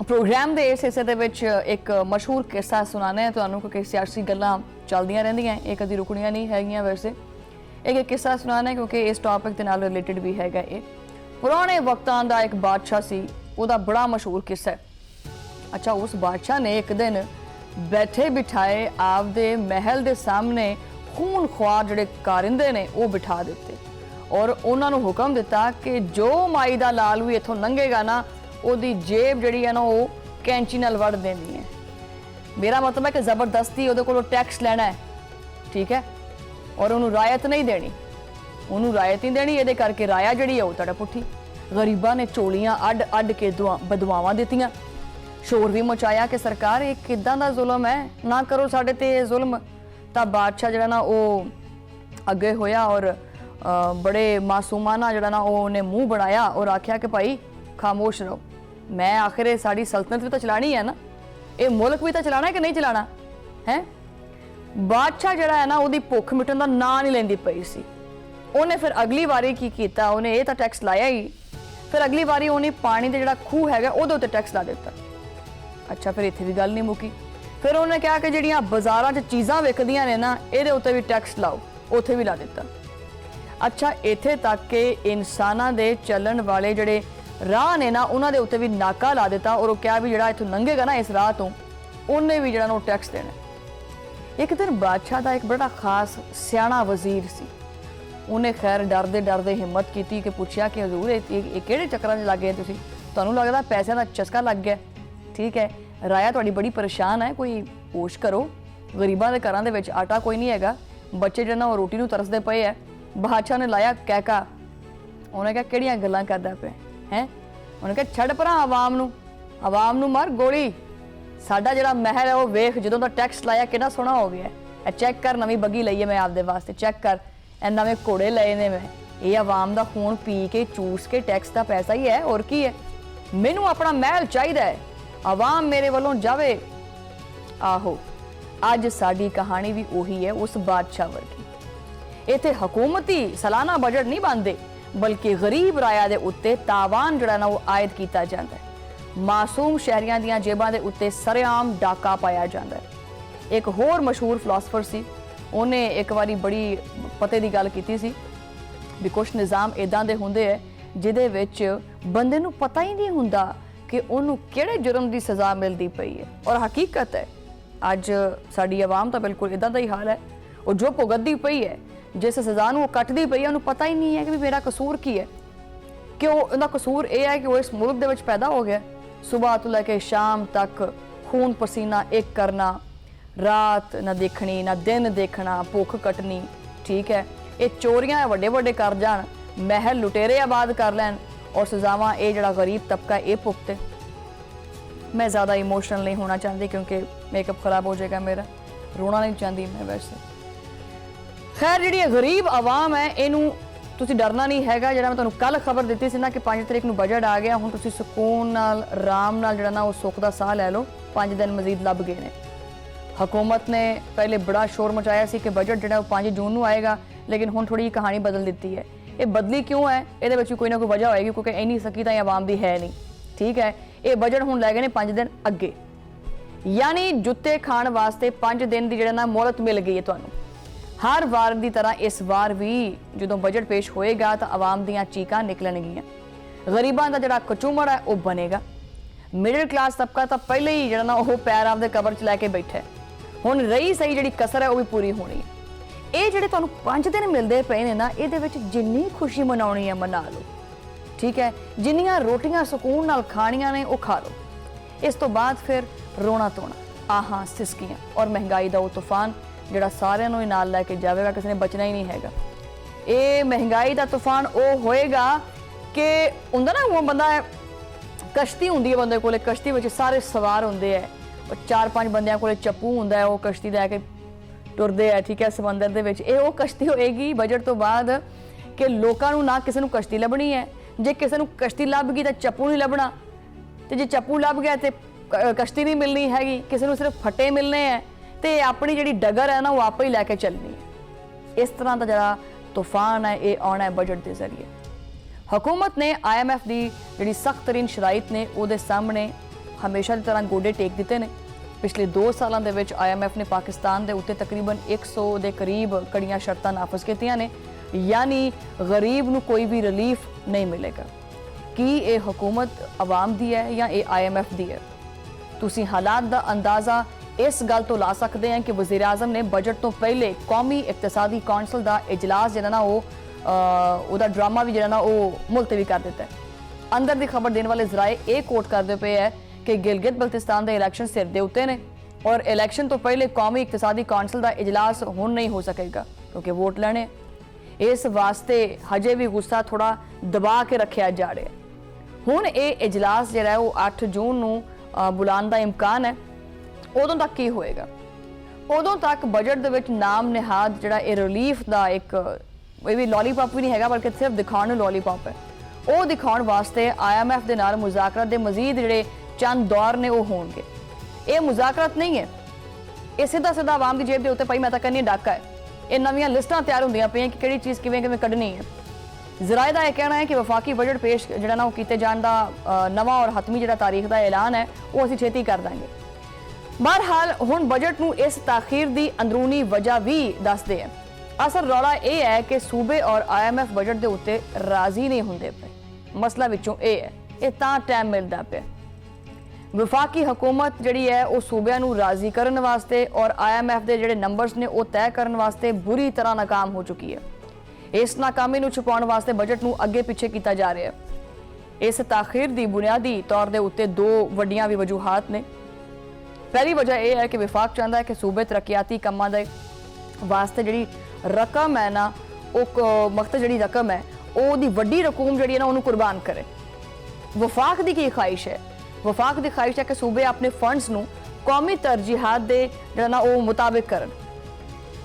Programme के इस हिस्से के एक मशहूर किस्सा सुनाने तो क्योंकि सियासी गल्लां चलदियां रहिंदियां, ये कदी रुकनियां नहीं हैगियां। वैसे एक किस्सा सुनाना है क्योंकि इस टॉपिक के नाल रिलेटेड भी हैगा। ये पुराने वक्तां दा एक बादशाह सी, उहदा बड़ा मशहूर किस्सा है। अच्छा, उस बादशाह ने एक दिन बैठे बिठाए आपदे महल दे सामने खून ख्वार जिहड़े कारिंदे ने वो बिठा दिते और उन्होंने हुक्म दिता कि जो माई दा लाल भी इत्थों लंघेगा ना, ਉਹਦੀ जेब ਜਿਹੜੀ है ना वो कैंची नाल वड़ देनी है। मेरा मतलब है कि जबरदस्ती ਉਹਦੇ ਕੋਲੋਂ टैक्स लेना है, ठीक है, और ਉਹਨੂੰ रायत नहीं देनी, ਉਹਨੂੰ रायत नहीं देनी। ਇਹਦੇ करके राया ਜਿਹੜੀ है वो तड़ पुठी। गरीबां ने चोलियां अड अड के बदवावां दित्तियां, शोर भी मचाया कि सरकार ये किदां दा जुल्म है, ना करो साडे ते जुल्म। तां बादशाह जिहड़ा ना वो अगे होया और बड़े मासूमाना जिहड़ा ना उन्हें मुंह बनाया और आख्या कि भाई खामोश रहो, मैं आखिर साड़ी सल्तनत भी तो चलानी है ना, ये मुल्क भी तो चलाना है कि नहीं चलाना है। बादशाह जड़ा है ना वो भुख मिटन का ना नहीं लेंदी पई सी। उन्हें फिर अगली बारी की कीता, उन्हें ये तो टैक्स लाया ही, फिर अगली बारी उन्हें पानी का जिहड़ा खूह हैगा उहदे उत्ते टैक्स ला दिता। अच्छा, फिर इत्थे भी गल नहीं मुकी, फिर उन्हें कहा कि जिहड़ियां बाजारां 'च चीज़ां विकदियां ने ना, इहदे उत्ते भी टैक्स लाओ, उत्थे भी ला दिता। अच्छा, इत्थे तक कि इंसानां दे चलन वाले जिहड़े राह ने ना उन्होंने उत्ते भी नाका ला दिता और क्या भी जिहड़ा इत्थों लंघेगा ना इस राह तो उन्हें भी जिहड़ा टैक्स देना। एक दिन बादशाह का एक बड़ा खास सियाणा वजीर सी, उन्हें खैर डरदे डरदे हिम्मत की कि पूछया कि हजूर ये किहड़े चक्करां 'च लग गए तुसीं, तुहानूं लगदा पैसे का चस्का लग गया, ठीक है, राया तुहाडी बड़ी परेशान है, कोई होश करो, गरीबां दे घरां दे विच आटा कोई नहीं हैगा, बच्चे जिहड़ा वो रोटी नूं तरसदे पए है। बादशाह ने लाया कहका, उन्हें कहा किहड़ियां गल्लां करदा पिया हैं, उन्हें कहा छड़ परा आवाम नूं मार गोली, साडा जिहड़ा महल है वो वेख जदों दा टैक्स लाया कितना सोहना हो गया है, चैक कर नवीं बग्गी लई है मैं आपदे वास्ते, चैक कर नवें घोड़े लए ने मैं, ये आवाम दा खून पी के चूस के टैक्स का पैसा ही है, और की है, मैनू अपना महल चाहिदा है, आवाम मेरे वालों जावे। आहो, अज साडी कहानी भी उही है उस बादशाह वर्गी। इत्थे हुकूमती सालाना बजट नहीं बनदे, बल्कि गरीब राया दे उत्ते तावान जिहड़ा ना वो आयद किया जाता है, मासूम शहरियां दियां जेबां दे उत्ते सरेआम डाका पाया जाता है। एक होर मशहूर फिलासफर सी, उन्हें एक बारी बड़ी पते की गल की सी भी कुछ निज़ाम इदां दे हुंदे है जिहदे विच बंदे नूं पता ही नहीं हुंदा कि उन्होंने किहड़े जुर्म की सज़ा मिलती पई है। और हकीकत है अज साडी आवाम तो बिल्कुल इदां दा ही हाल है, और जो भुगतदी पई है, जिस सज़ा वो कटदी पई है, उन्होंने पता ही नहीं है कि भी मेरा कसूर की है, कि उनका कसूर यह है कि वो इस मुल्क दे विच पैदा हो गया, सुबह तो लैके शाम तक खून पसीना एक करना, रात ना देखनी ना दिन देखना, भुख कटनी, ठीक है, ये चोरियां वड्डे वड्डे कर जान, महल लुटेरे आबाद कर लैन, और सज़ावां ये जिहड़ा गरीब तबका ये भुगते। मैं ज़्यादा इमोशनल नहीं होना चाहती क्योंकि मेकअप खराब हो जाएगा मेरा, रोना नहीं चाहती मैं वैसे। खैर, जिहड़ी गरीब आवाम है इनू तुसीं डरना नहीं हैगा। जिहड़ा मैं तुहानूं कल खबर दित्ती सी ना कि 5 तरीक नूं बजट आ गया, हुण तुसीं सुकून नाल आराम नाल जिहड़ा ना वो सुख दा साह लै लो, 5 दिन मजीद लभ गए ने। हुकूमत ने पहले बड़ा शोर मचाया सी कि बजट जिहड़ा वो 5 जून नूं आएगा, लेकिन हुण थोड़ी कहानी बदल दित्ती है। ये बदली क्यों है, ये भी कोई ना कोई वजह होएगी, क्योंकि इन्नी सकी तो आवाम की है नहीं, ठीक है। ये बजट हुण लै गए ने 5 दिन अगे, यानी जुत्ते खाण वास्ते 5 दिन की जिहड़ा ना मोहलत मिल गई है तुहानूं। हर वार की तरह इस बार भी जो बजट पेश होएगा तो आवाम दीयां चीकां निकलणगियां, गरीबां दा जिहड़ा कचूमड़ है वह बनेगा। मिडिल क्लास तबका तो पहले ही जिहड़ा ना वो पैर आपदे कबर च लैके बैठा है, हुण रही सही जिहड़ी कसर है वह भी पूरी होनी है। ये जिहड़े तुहानूं 5 दिन मिलते पे ने ना, इहदे विच जिन्नी खुशी मनाउणी है मना लो, ठीक है, जिन्नियां रोटियां सुकून नाल खाणियां ने वो खा लो। इस तो बाद फिर रोना धोना, आहां सिसकियां और महंगाई का वो तूफान जिहड़ा सारिਆਂ ਨੂੰ नाल लैके जाएगा, किसी ने बचना ही नहीं हैगा। ये महंगाई का तूफान वो होएगा कि हुंदा ना वो बंदा कश्ती हुंदी है, बंदे कोले कश्ती विच सारे सवार हुंदे है, 4-5 बंदियां कोले चप्पू हुंदा है, वो कश्ती लैके टुरदे है, ठीक है, समंदर दे विच। ये वो कश्ती होएगी बजट तो बाद कि लोकां नूं ना किसी नूं कश्ती लभणी है, जे किसी नूं कश्ती लभ गई तो चप्पू नहीं लभना, तो जे चप्पू लभ गया तो कश्ती नहीं मिलनी हैगी, किसी नूं सिर्फ फट्टे मिलने हैं, तो अपनी जी डगर है ना वो आप ही लैके चलनी है। इस तरह का जरा तूफान है ये आना है बजट के जरिए। हुकूमत ने IMF की जी सख्त तरीन शराइत ने वो सामने ਹਮੇਸ਼ਾ ਦੀ ਤਰ੍ਹਾਂ ਗੋਡੇ ਟੇਕ ਦਿੱਤੇ ਨੇ। ਪਿਛਲੇ 2 ਸਾਲਾਂ ਦੇ ਵਿੱਚ IMF ਨੇ ਪਾਕਿਸਤਾਨ ਦੇ ਉੱਤੇ ਤਕਰੀਬਨ 100 ਦੇ ਕਰੀਬ ਕੜੀਆਂ ਸ਼ਰਤਾਂ ਨਾਫਜ਼ ਕੀਤੀਆਂ ਨੇ, ਯਾਨੀ ਗਰੀਬ ਨੂੰ ਕੋਈ ਵੀ ਰਿਲੀਫ ਨਹੀਂ ਮਿਲੇਗਾ। ਕੀ ਇਹ ਹਕੂਮਤ ਆਵਾਮ ਦੀ ਹੈ ਜਾਂ ਇਹ IMF ਦੀ ਹੈ? ਤੁਸੀਂ ਹਾਲਾਤ ਦਾ ਅੰਦਾਜ਼ਾ ਇਸ ਗੱਲ ਤੋਂ ਲਾ ਸਕਦੇ हैं कि वज़ीर आज़म ने बजट तो पहले कौमी इकतसादी कौंसल का इजलास जिहड़ा ना वो ड्रामा भी जिहड़ा ना वो मुलतवी कर दिता है। अंदर की खबर देने वाले जराए ये कोट करते पे है कि गिलगित बल्तिस्तान के इलैक्शन सिर दे उत्ते ने और इलैक्शन तो पहले कौमी इकतसादी कौंसल का इजलास हुण नहीं हो सकेगा क्योंकि वोट लैने। इस वास्ते हजे भी गुस्सा थोड़ा दबा के रखा जा रहा है। हुण ये इजलास जिहड़ा वो 8 जून नूं बुलाउण दा इम्कान है। उदों तक की होएगा? उदों तक बजट दे विच नाम निहाद जिहड़ा ये रिलीफ दा एक ये भी लॉलीपॉप भी नहीं हैगा बल्कि सिर्फ दिखाउण नूं लॉलीपॉप है। वो दिखाउण वास्ते IMF दे नाल मुज़ाकरात दे मजीद जिहड़े चंद दौर ने वो होणगे। ये मुज़ाकरात नहीं है, ये सीधा सीधा आवाम की जेब के उत्ते भाई मैं तां कहनी डाका है। ये नवीं लिस्टां तैयार होंदियां पईआं कि किहड़ी चीज़ किवें किवें कढनी है। ज़राए दा यह कहना है कि वफाकी बजट पेश जिहड़ा ना वो कीते जाण दा नवां और हतमी जिहड़ा तारीख दा ऐलान है वो असीं छेती कर दांगे। बहरहाल हुण बजट नूं इस ताखीर दी अंदरूनी वजह भी दसदे हैं। असल रौला यह है कि सूबे और IMF बजट दे उत्ते राजी नहीं हुंदे पे। मसला विचों यह है ये तां टाइम मिलदा पिया। वफाकी हुकूमत जिहड़ी है वो सूबिਆਂ ਨੂੰ राजी करन वास्ते और IMF ਦੇ ਜਿਹੜੇ नंबर्स ने वो तय करन वास्ते बुरी तरह नाकाम हो चुकी है। इस नाकामी ਨੂੰ छुपाउਣ वास्ते बजट ਨੂੰ ਅੱਗੇ ਪਿੱਛੇ ਕੀਤਾ ਜਾ ਰਿਹਾ है। इस ताखीर ਦੀ बुनियादी तौर ਦੇ ਉੱਤੇ 2 ਵੱਡੀਆਂ ਵੀ ਵਜੂਹਾਤ ਨੇ। पहली वजह यह है कि विफाक चाहता है कि सूबे तरक्याती कामां दे वास्ते जिहड़ी रकम है ना वो मकसद जिहड़ी रकम है वो वड्डी रकूम जिहड़ी है ना उन्होंने कुर्बान करे। वफाक की की ख्वाहिश है? वफाक की ख्वाहिश है कि सूबे अपने फंड्स नूं कौमी तरजीहात दे जिहड़ा ना वो मुताबिक करन,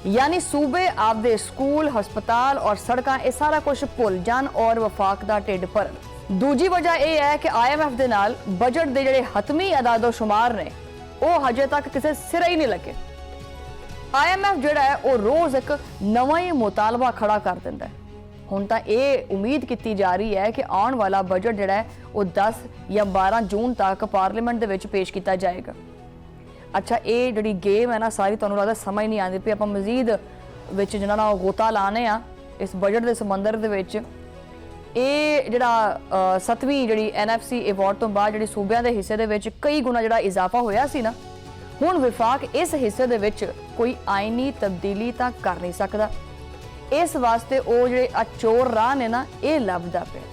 यानी सूबे आपदे स्कूल हस्पताल और सड़कां ये सारा कुछ भुल जान और वफाक दा ढिड भरन। दूजी वजह यह है कि IMF दे नाल बजट दे जिहड़े हतमी अदादो शुमार ने वो हजे तक किसी सिर ही नहीं लगे। IMF जिहड़ा है वो रोज़ एक नवा ही मुतालबा खड़ा कर दिंदा है। हुण तां ये उम्मीद की जा रही है कि आने वाला बजट जिहड़ा है वो 10 या 12 जून तक पार्लीमेंट दे विच पेश किया जाएगा। अच्छा ये जिहड़ी गेम है ना सारी तुहानूं लगदा समझ नहीं आती पई। आपां मजीद विच जिहड़ा ना गोता लाने आ इस बजट दे समंदर दे विच। ये जिहड़ा 7वीं जिहड़ी NFC अवार्ड तो बाद जिहड़ी सूबिਆਂ ਦੇ ਹਿੱਸੇ ਦੇ ਵਿੱਚ कई गुना जिहड़ा इजाफा होया सी ना, हुण विफाक इस हिस्से दे विच कोई आईनी तब्दीली तां कर नहीं सकदा। इस वास्ते वो जिहड़े चोर राह ने ना ये लभदा पिया।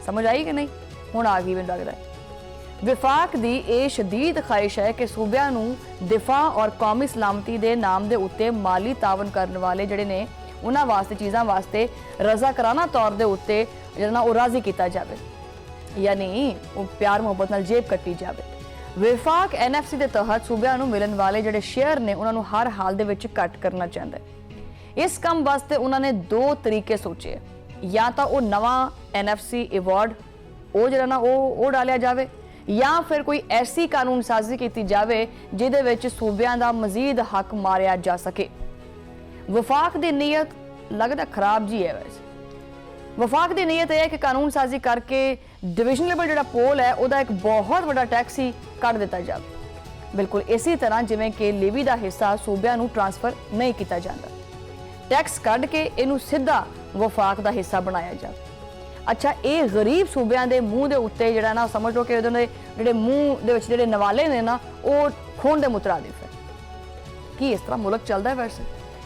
समझ आई कि नहीं? हुण आ गई मैनूं लगदा है। विफाक दी ये शदीद ख्वाहिश है कि सूबिਆਂ ਨੂੰ दिफा और कौमी सलामती दे नाम दे उत्ते माली तावन करन वाले जिहड़े ने उन्हां वास्ते चीज़ां वास्ते रज़ाकराना तौर दे उत्ते जिहड़ा ना वो राज़ी कीता जावे, यानी वो प्यार मुहब्बत नाल जेब कट्टी जावे। विफाक NFC के तहत सूबिਆਂ ਨੂੰ मिलण वाले जिहड़े शेयर ने उन्हां ਨੂੰ हर हाल दे विच घट करना चाहता है। इस काम वास्ते उन्होंने 2 तरीके सोचे, या तो वो नवा NFC अवार्ड वो जिहड़ा ना वो डालिया जावे या फिर कोई ऐसी कानून साजी की जावे जिहदे विच सूबिਆਂ ਦਾ मजीद हक मारिया जा सके। वफाक की नीयत लगता खराब जी है। वैसे वफाक की नीयत यह है कि कानून साजी करके डिविजन लेवल जो पोल है वह एक बहुत बड़ा टैक्स ही कट दिता जाए, बिल्कुल इसी तरह जिमें कि लेवी का हिस्सा सूबिਆਂ ਨੂੰ ट्रांसफर नहीं किया जाता। टैक्स कट के इनू सीधा वफाक का हिस्सा बनाया जाए। अच्छा ये गरीब सूबिਆਂ ਦੇ ਮੂੰਹ ਦੇ ਉੱਤੇ ਜਿਹੜਾ ਨਾ समझ लो कि ਉਹਦੇ ਜਿਹੜੇ ਮੂੰਹ ਦੇ ਵਿੱਚ ਜਿਹੜੇ ਨਵਾਲੇ ਨੇ ਨਾ ਉਹ ਖੂਨ ਦੇ ਮੁਤਰਾदिफ है। कि इस तरह मुल्क चलता है? वैसे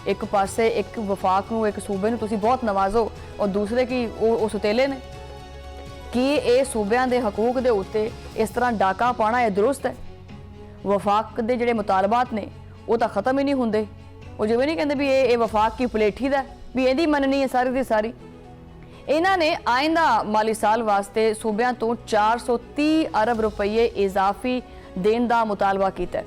एक पासे एक वफाक ਨੂੰ एक सूबे ਨੂੰ ਤੁਸੀਂ बहुत नवाजो और दूसरे की ਉਹ ਸੁਤੇਲੇ ਨੇ। कि ਇਹ सूबिਆਂ ਦੇ ਹਕੂਕ ਦੇ ਉੱਤੇ इस तरह डाका पाना ਇਹ दुरुस्त है? वफाक ਦੇ ਜਿਹੜੇ मुतालबात ने ਉਹ ਤਾਂ खत्म ही नहीं ਹੁੰਦੇ। ਉਹ ਜਿਵੇਂ नहीं कहते भी ये वफाक की पलेठी ਦਾ भी ਇਹਦੀ ਮੰਨਣੀ है सारी ਦੀ सारी। इन्हों ने आइंदा माली साल वास्ते सूबिਆਂ ਤੋਂ 430 अरब रुपये इजाफी देने का मुतालबा किया।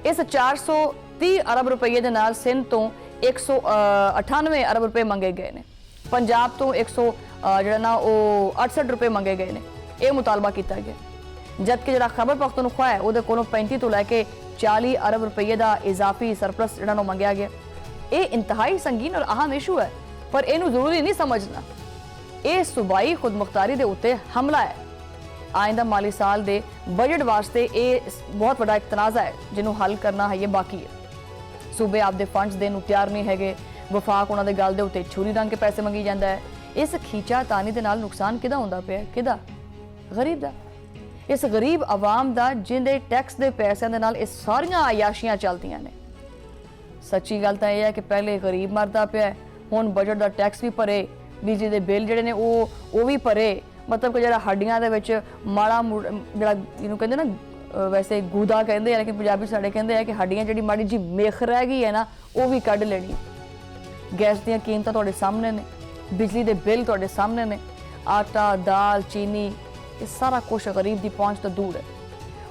इस 430 अरब रुपये के नाल सिंध तो 198 अरब रुपये मंगे गए हैं, पंजाब तो 168 रुपये मंगे गए हैं। यह मुतालबा किया गया। जबकि जो खैबर पख्तूनख्वा है वो 35 तो लैके 40 अरब रुपये का इजाफी सरप्लस जो मंगया गया। ये इंतहाई संगीन और अहम इशू है, पर इनू जरूरी नहीं समझना ये सूबाई खुदमुख्तारी के उत्ते हमला है। ਆਇੰਦਾ ਮਾਲੀ ਸਾਲ ਦੇ ਬਜਟ ਵਾਸਤੇ ਇਹ ਬਹੁਤ ਵੱਡਾ ਇੱਕ ਤਨਾਜ਼ਾ ਹੈ ਜਿਹਨੂੰ ਹੱਲ ਕਰਨਾ ਹੈ ਬਾਕੀ ਹੈ। ਸੂਬੇ ਆਪਦੇ ਫੰਡਸ ਦੇਣ ਨੂੰ ਤਿਆਰ ਨਹੀਂ ਹੈਗੇ, ਵਫਾਕ ਉਹਨਾਂ ਦੇ ਗੱਲ ਦੇ ਉੱਤੇ ਛੁਰੀ ਰੰਗ ਕੇ ਪੈਸੇ ਮੰਗੀ ਜਾਂਦਾ ਹੈ। ਇਸ ਖੀਚਾਤਾਨੀ ਦੇ ਨਾਲ ਨੁਕਸਾਨ ਕਿਹਦਾ ਹੁੰਦਾ ਪਿਆ? ਕਿਹਦਾ? ਗਰੀਬ ਦਾ। ਇਸ ਗਰੀਬ ਆਵਾਮ ਦਾ ਜਿੰਦੇ ਟੈਕਸ ਦੇ ਪੈਸਿਆਂ ਦੇ ਨਾਲ ਇਹ ਸਾਰੀਆਂ ਆਯਾਸ਼ੀਆਂ ਚੱਲਦੀਆਂ ਨੇ। ਸੱਚੀ ਗੱਲ ਤਾਂ ਇਹ ਹੈ ਕਿ ਪਹਿਲੇ ਗਰੀਬ ਮਰਦਾ ਪਿਆ, ਹੁਣ ਬਜਟ ਦਾ ਟੈਕਸ ਵੀ ਭਰੇ, ਬਿਜਲੀ ਦੇ ਬਿੱਲ ਜਿਹੜੇ ਨੇ ਉਹ ਵੀ ਭਰੇ। ਮਤਲਬ ਕਿ ਜਿਹੜਾ ਹੱਡੀਆਂ ਦੇ ਵਿੱਚ ਮਾੜਾ ਜਿਹੜਾ ਇਹਨੂੰ ਕਹਿੰਦੇ ਨਾ, ਵੈਸੇ ਗੂਦਾ ਕਹਿੰਦੇ ਆ ਲੇਕਿਨ ਪੰਜਾਬੀ ਸਾਡੇ ਕਹਿੰਦੇ ਆ ਕਿ ਹੱਡੀਆਂ ਜਿਹੜੀ ਮਾੜੀ ਜੀ ਮੇਖ ਰਹਿ ਗਈ ਹੈ ਨਾ, ਉਹ ਵੀ ਕੱਢ ਲੈਣੀ। ਗੈਸ ਦੀਆਂ ਕੀਮਤਾਂ ਤੁਹਾਡੇ ਸਾਹਮਣੇ ਨੇ, ਬਿਜਲੀ ਦੇ ਬਿੱਲ ਤੁਹਾਡੇ ਸਾਹਮਣੇ ਨੇ, ਆਟਾ, ਦਾਲ, ਚੀਨੀ, ਇਹ ਸਾਰਾ ਕੁਝ ਗਰੀਬ ਦੀ ਪਹੁੰਚ ਤੋਂ ਦੂਰ ਹੈ।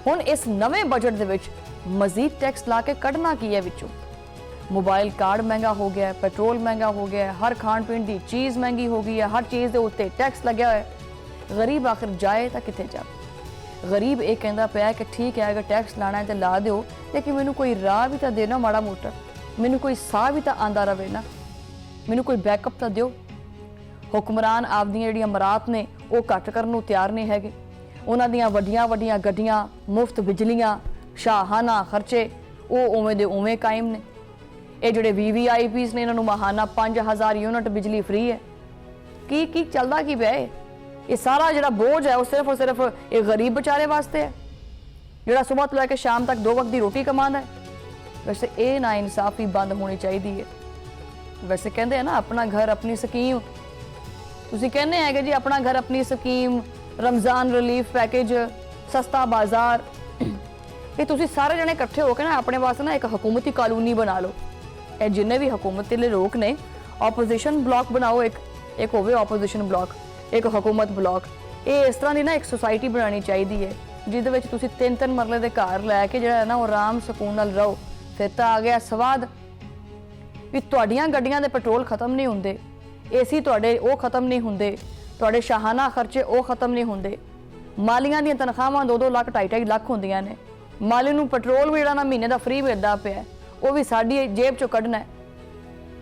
ਹੁਣ ਇਸ ਨਵੇਂ ਬਜਟ ਦੇ ਵਿੱਚ ਮਜ਼ੀਦ ਟੈਕਸ ਲਾ ਕੇ ਕੱਢਣਾ ਕੀ ਹੈ ਵਿੱਚੋਂ? मोबाइल कार्ड महंगा हो गया है, पेट्रोल महंगा हो गया है, हर खाण पीण की चीज़ महंगी हो गई है, हर चीज़ के उत्ते टैक्स लग्या है। गरीब आखिर जाए तो कित्थे जाए? गरीब ये कहता पाया कि ठीक है अगर टैक्स लाना है तो ला दो, लेकिन मैनू कोई राह भी तो देना माड़ा मोटा, मैनू कोई साह भी तो आंदा रहे ना, मैनू कोई बैकअप तो दो। हुक्मरान आपदियां जिहड़ियां मरात ने वो घट करन नूं तैयार नहीं हैगे। उन्हां दियां वड्डियां वड्डियां गड्डियां, मुफ्त बिजलियां, शाहाना खर्चे वो उवें दे उवें कायम ने। ये जोड़े VVIPs ने इन्होंने महाना 5000 यूनिट बिजली फ्री है। की चलता की पिया? ये सारा जो बोझ है वो सिर्फ और सिर्फ एक गरीब बेचारे वास्ते है जोड़ा सुबह तो लैके शाम तक 2 वक्त की रोटी कमांदा है। वैसे ये ना इंसाफी बंद होनी चाहिए है। वैसे कहते हैं ना अपना घर अपनी स्कीम, तुसीं कहने हैं कि जी अपना घर अपनी स्कीम, रमज़ान रिलीफ पैकेज, सस्ता बाजार, ये तुसीं सारे जने इकट्ठे होकर ना अपने वास्ते ना एक हुकूमती कानूनी बना लो। ਇਹ ਜਿੰਨੇ ਵੀ ਹਕੂਮਤ ਦੇ ਲੋਕ ਨੇ ਆਪੋਜੀਸ਼ਨ ਬਲਾਕ ਬਣਾਓ, ਇੱਕ ਹੋਵੇ ਆਪੋਜੀਸ਼ਨ ਬਲਾਕ, ਇੱਕ ਹਕੂਮਤ ਬਲਾਕ। ਇਹ ਇਸ ਤਰ੍ਹਾਂ ਦੀ ਨਾ ਇੱਕ ਸੁਸਾਇਟੀ ਬਣਾਉਣੀ ਚਾਹੀਦੀ ਹੈ ਜਿਹਦੇ ਵਿੱਚ ਤੁਸੀਂ 3-3 ਮਰਲੇ ਦੇ ਘਰ ਲੈ ਕੇ ਜਿਹੜਾ ਨਾ ਉਹ ਆਰਾਮ ਸਕੂਨ ਨਾਲ ਰਹੋ। ਫਿਰ ਤਾਂ ਆ ਗਿਆ ਸਵਾਦ ਵੀ ਤੁਹਾਡੀਆਂ ਗੱਡੀਆਂ ਦੇ ਪੈਟਰੋਲ ਖਤਮ ਨਹੀਂ ਹੁੰਦੇ, ਏਸੀ ਤੁਹਾਡੇ ਉਹ ਖਤਮ ਨਹੀਂ ਹੁੰਦੇ, ਤੁਹਾਡੇ ਸ਼ਾਹਾਨਾ ਖਰਚੇ ਉਹ ਖਤਮ ਨਹੀਂ ਹੁੰਦੇ, ਮਾਲੀਆਂ ਦੀਆਂ ਤਨਖਾਹਾਂ 2-2 ਲੱਖ 2.5 ਲੱਖ ਹੁੰਦੀਆਂ ਨੇ, ਮਾਲੀ ਨੂੰ ਪੈਟਰੋਲ ਵੀ ਜਿਹੜਾ ਨਾ ਮਹੀਨੇ ਦਾ ਫ੍ਰੀ ਮਿਲਦਾ ਪਿਆ वो भी साड़ी जेब चो कढ़ना है।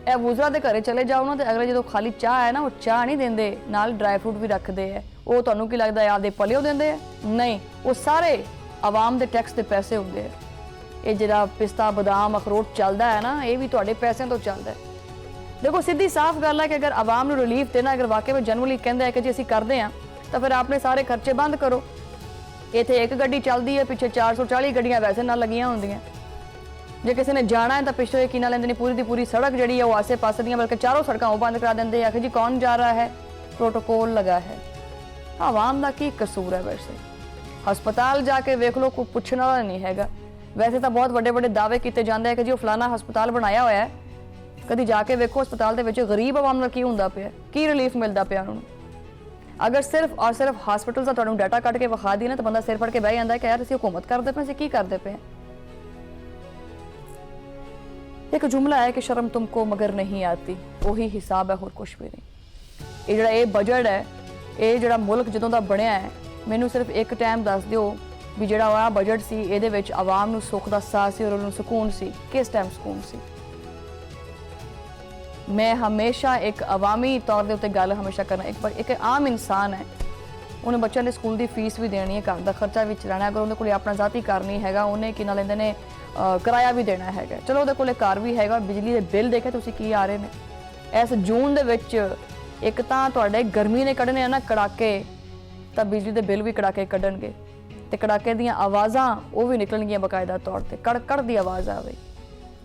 ਇਹ ਵੂਜ਼ਰਾ ਦੇ ਘਰੇ ਚਲੇ ਜਾਓ ਨਾ ਤੇ ਅਗਲੇ ਜਦੋਂ ਖਾਲੀ ਚਾਹ ਹੈ ਨਾ ਉਹ ਚਾਹ ਨਹੀਂ ਦਿੰਦੇ, ਨਾਲ ਡਰਾਈ ਫਰੂਟ ਵੀ ਰੱਖਦੇ ਆ। ਉਹ ਤੁਹਾਨੂੰ ਕੀ ਲੱਗਦਾ ਆਪਦੇ ਪਲਿਓ ਦਿੰਦੇ ਆ? ਨਹੀਂ, ਉਹ ਸਾਰੇ ਆਵਾਮ ਦੇ ਟੈਕਸ ਦੇ ਪੈਸੇ ਹੁੰਦੇ ਆ। ਇਹ ਜਿਹੜਾ ਪਿਸਤਾ ਬਦਾਮ ਅਖਰੋਟ ਚੱਲਦਾ ਹੈ ਨਾ, ਇਹ ਵੀ ਤੁਹਾਡੇ ਪੈਸਿਆਂ ਤੋਂ ਚੱਲਦਾ ਹੈ। ਦੇਖੋ ਸਿੱਧੀ ਸਾਫ਼ ਗੱਲ ਹੈ ਕਿ ਅਗਰ ਆਵਾਮ ਨੂੰ ਰਿਲੀਫ ਦੇਣਾ, ਅਗਰ ਵਾਕਈ ਵਿੱਚ ਜਨਰਲੀ ਕਹਿੰਦੇ ਆ ਕਿ ਜੀ ਅਸੀਂ ਕਰਦੇ ਆ, ਤਾਂ ਫਿਰ ਆਪਣੇ ਸਾਰੇ ਖਰਚੇ ਬੰਦ ਕਰੋ। ਇੱਥੇ ਇੱਕ ਗੱਡੀ ਚੱਲਦੀ ਹੈ, ਪਿੱਛੇ 440 ਗੱਡੀਆਂ ਵੈਸੇ ਨਾਲ ਲੱਗੀਆਂ ਹੁੰਦੀਆਂ। ਜੇ ਕਿਸੇ ਨੇ ਜਾਣਾ ਹੈ ਤਾਂ ਪਿੱਛੇ ਕੀ ਨਾ ਲੈਂਦੇ ਨੇ ਪੂਰੀ ਦੀ ਪੂਰੀ ਸੜਕ ਜਿਹੜੀ ਹੈ ਉਹ ਆਸੇ ਪਾਸੇ ਦੀਆਂ ਬਲਕਿ ਚਾਰੋਂ ਸੜਕਾਂ ਉਹ ਬੰਦ ਕਰਾ ਦਿੰਦੇ ਆ ਕਿ ਜੀ ਕੌਣ ਜਾ रहा है, प्रोटोकॉल लगा है। आवाम ਦਾ ਕੀ ਕਸੂਰ ਹੈ? ਵੈਸੇ ਹਸਪਤਾਲ ਜਾ ਕੇ ਵੇਖ ਲਓ, ਕੋਈ ਪੁੱਛਣ ਵਾਲਾ ਨਹੀਂ ਹੈਗਾ। ਵੈਸੇ ਤਾਂ ਬਹੁਤ ਵੱਡੇ ਵੱਡੇ ਦਾਅਵੇ ਕੀਤੇ ਜਾਂਦੇ ਆ ਕਿ ਜੀ ਉਹ ਫਲਾਣਾ ਹਸਪਤਾਲ ਬਣਾਇਆ ਹੋਇਆ ਹੈ, ਕਦੀ ਜਾ ਕੇ ਵੇਖੋ ਹਸਪਤਾਲ ਦੇ ਵਿੱਚ ਗਰੀਬ ਆਵਾਮ ਨਾਲ ਕੀ ਹੁੰਦਾ ਪਿਆ, ਕੀ ਰਿਲੀਫ ਮਿਲਦਾ ਪਿਆ ਉਹਨਾਂ ਨੂੰ। ਅਗਰ ਸਿਰਫ ਔਰ ਸਿਰਫ ਹਸਪਤਾਲ ਦਾ ਤੁਹਾਨੂੰ ਡਾਟਾ ਕੱਢ ਕੇ ਵਿਖਾ ਦੀ ਨਾ ਤਾਂ ਬੰਦਾ ਸਿਰ ਫੜ ਕੇ ਬਹਿ ਜਾਂਦਾ ਕਿ ਯਾਰ ਅਸੀਂ ਹੁਕੂਮਤ ਕਰਦੇ ਪਏ, ਅਸੀਂ ਕੀ ਕਰਦੇ ਪਏ। एक जुमला है कि शर्म तुमको मगर नहीं आती, वही हिसाब है, होर कुछ भी नहीं। ये जिहड़ा ये बजट है, ये जिहड़ा मुल्क जदों दा बनया है, मैनू सिर्फ एक टाइम दस दिओ भी जिहड़ा आ बजट सी इहदे विच आवाम नू सुख दा साह सी और उन्हें सुकून सी? किस टाइम सुकून सी? मैं हमेशा एक अवामी तौर के उत्ते गल हमेशा करना, एक आम इंसान है, उन्हें बच्चों के स्कूल की फीस भी देनी है, घर का खर्चा भी चलाना, अगर उन्हें कोई अपना जाती घर नहीं है, उन्हें कि ना लेंदे ने किराया भी देना है, चलो ਉਹਦੇ ਕੋਲੇ ਘਰ ਵੀ ਹੈਗਾ। ਬਿਜਲੀ ਦੇ ਬਿੱਲ ਦੇਖੇ ਤੁਸੀਂ ਕੀ ਆ ਰਹੇ ਨੇ ਇਸ ਜੂਨ ਦੇ ਵਿੱਚ। ਇੱਕ ਤਾਂ ਤੁਹਾਡੇ ਗਰਮੀ ਨੇ ਕੱਢਣੇ ਆ ਨਾ ਕੜਾਕੇ, ਤਾਂ ਬਿਜਲੀ ਦੇ ਬਿੱਲ ਵੀ ਕੜਾਕੇ ਕੱਢਣਗੇ ਤੇ ਕੜਾਕੇ ਦੀਆਂ ਆਵਾਜ਼ਾਂ ਉਹ ਵੀ ਨਿਕਲਣਗੀਆਂ ਬਕਾਇਦਾ ਤੌਰ ਤੇ, ਕੜ ਕੜ ਦੀ ਆਵਾਜ਼ ਆਵੇ।